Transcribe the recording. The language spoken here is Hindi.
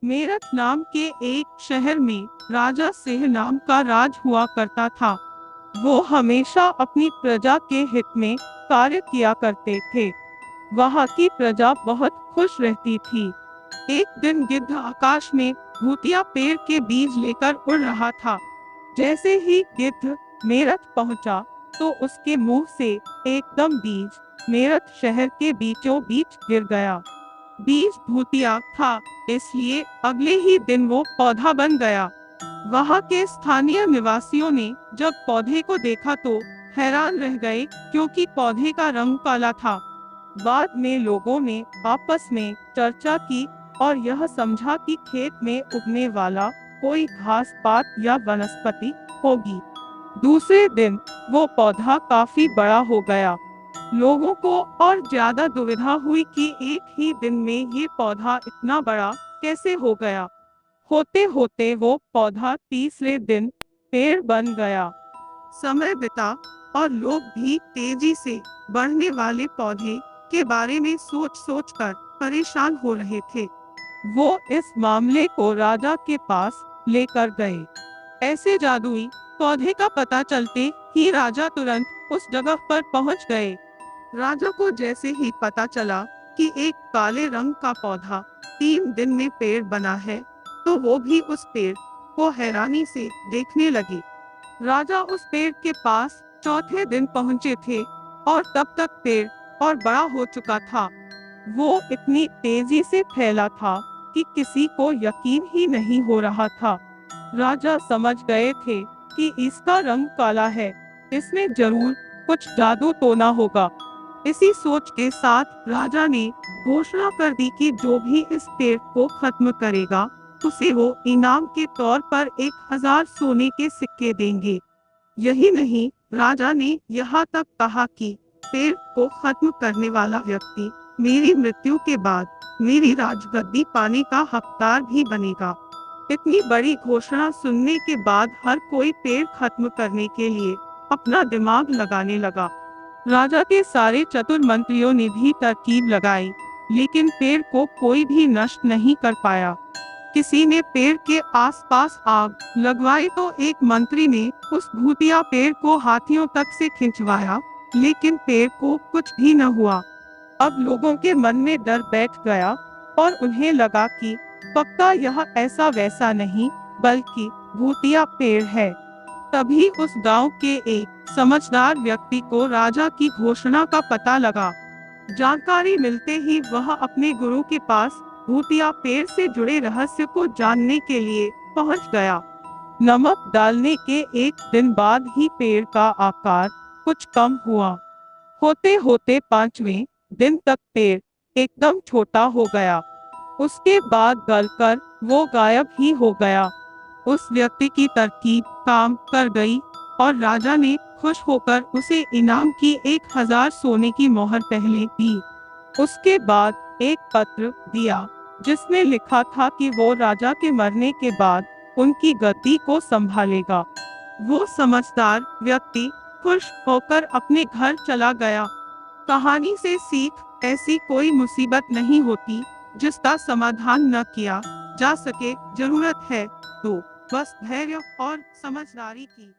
मेरठ नाम के एक शहर में राजा सिंह नाम का राज हुआ करता था। वो हमेशा अपनी प्रजा के हित में कार्य किया करते थे। वहाँ की प्रजा बहुत खुश रहती थी। एक दिन गिद्ध आकाश में भूतिया पेड़ के बीज लेकर उड़ रहा था। जैसे ही गिद्ध मेरठ पहुंचा, तो उसके मुंह से एकदम बीज मेरठ शहर के बीचों बीच गिर गया। बीज भूतिया था, इसलिए अगले ही दिन वो पौधा बन गया। वहाँ के स्थानीय निवासियों ने जब पौधे को देखा तो हैरान रह गए, क्योंकि पौधे का रंग काला था। बाद में लोगों ने आपस में चर्चा की और यह समझा कि खेत में उगने वाला कोई घास पात या वनस्पति होगी। दूसरे दिन वो पौधा काफी बड़ा हो गया। लोगों को और ज्यादा दुविधा हुई कि एक ही दिन में ये पौधा इतना बड़ा कैसे हो गया। होते होते वो पौधा तीसरे दिन पेड़ बन गया। समय बिता और लोग भी तेजी से बढ़ने वाले पौधे के बारे में सोच सोच कर परेशान हो रहे थे। वो इस मामले को राजा के पास लेकर गए। ऐसे जादुई पौधे का पता चलते ही राजा तुरंत उस जगह पर पहुंच गए। राजा को जैसे ही पता चला कि एक काले रंग का पौधा 3 दिन में पेड़ बना है, तो वो भी उस पेड़ को हैरानी से देखने लगे। राजा उस पेड़ के पास चौथे दिन पहुंचे थे और तब तक पेड़ और बड़ा हो चुका था। वो इतनी तेजी से फैला था कि किसी को यकीन ही नहीं हो रहा था। राजा समझ गए थे कि इसका रंग काला है, इसमें जरूर कुछ जादू टोना होगा। इसी सोच के साथ राजा ने घोषणा कर दी कि जो भी इस पेड़ को खत्म करेगा, उसे वो इनाम के तौर पर 1000 सोने के सिक्के देंगे। यही नहीं, राजा ने यहाँ तक कहा कि पेड़ को खत्म करने वाला व्यक्ति मेरी मृत्यु के बाद मेरी राजगद्दी पाने का हकदार भी बनेगा। इतनी बड़ी घोषणा सुनने के बाद हर कोई पेड़ खत्म करने के लिए अपना दिमाग लगाने लगा। राजा के सारे चतुर मंत्रियों ने भी तरकीब लगाई, लेकिन पेड़ को कोई भी नष्ट नहीं कर पाया। किसी ने पेड़ के आसपास आग लगवाई तो एक मंत्री ने उस भूतिया पेड़ को हाथियों तक से खिंचवाया, लेकिन पेड़ को कुछ भी न हुआ। अब लोगों के मन में डर बैठ गया और उन्हें लगा कि पक्का यह ऐसा वैसा नहीं, बल्कि भूतिया पेड़ है। तभी उस गांव के एक समझदार व्यक्ति को राजा की घोषणा का पता लगा। जानकारी मिलते ही वह अपने गुरु के पास भूतिया पेड़ से जुड़े रहस्य को जानने के लिए पहुंच गया। नमक डालने के एक दिन बाद ही पेड़ का आकार कुछ कम हुआ। होते होते 5वें दिन तक पेड़ एकदम छोटा हो गया। उसके बाद गलकर वो गायब ही हो गया। उस व्यक्ति की तरकीब काम कर गई और राजा ने खुश होकर उसे इनाम की 1000 सोने की मोहर पहले दी। उसके बाद एक पत्र दिया, जिसमें लिखा था कि वो राजा के मरने के बाद उनकी गद्दी को संभालेगा। वो समझदार व्यक्ति खुश होकर अपने घर चला गया। कहानी से सीख, ऐसी कोई मुसीबत नहीं होती जिसका समाधान न किया जा सके। जरूरत है तो बस धैर्य और समझदारी की।